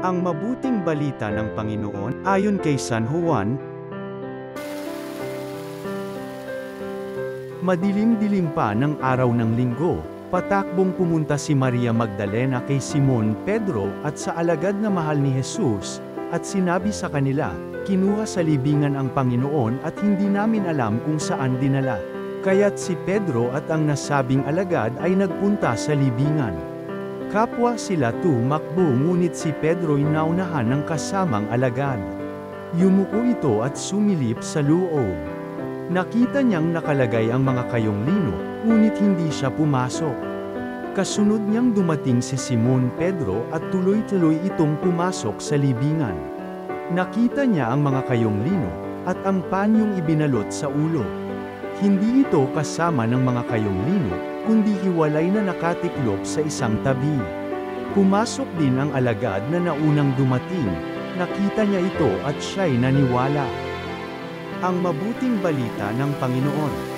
Ang mabuting balita ng Panginoon, ayon kay San Juan. Madilim-dilim pa ng araw ng linggo, patakbong pumunta si Maria Magdalena kay Simon Pedro at sa alagad na mahal ni Jesus, at sinabi sa kanila, "Kinuha sa libingan ang Panginoon at hindi namin alam kung saan dinala." Kaya't si Pedro at ang nasabing alagad ay nagpunta sa libingan. Kapwa sila tumakbo ngunit si Pedro'y naunahan ng kasamang alagad. Yumuko ito at sumilip sa loob. Nakita niyang nakalagay ang mga kayong lino, ngunit hindi siya pumasok. Kasunod niyang dumating si Simon Pedro at tuloy-tuloy itong pumasok sa libingan. Nakita niya ang mga kayong lino, at ang panyong ibinalot sa ulo. Hindi ito kasama ng mga kayong lino, kundi hiwalay na nakatiklop sa isang tabi. Pumasok din ang alagad na naunang dumating, nakita niya ito at siya'y naniwala. Ang mabuting balita ng Panginoon.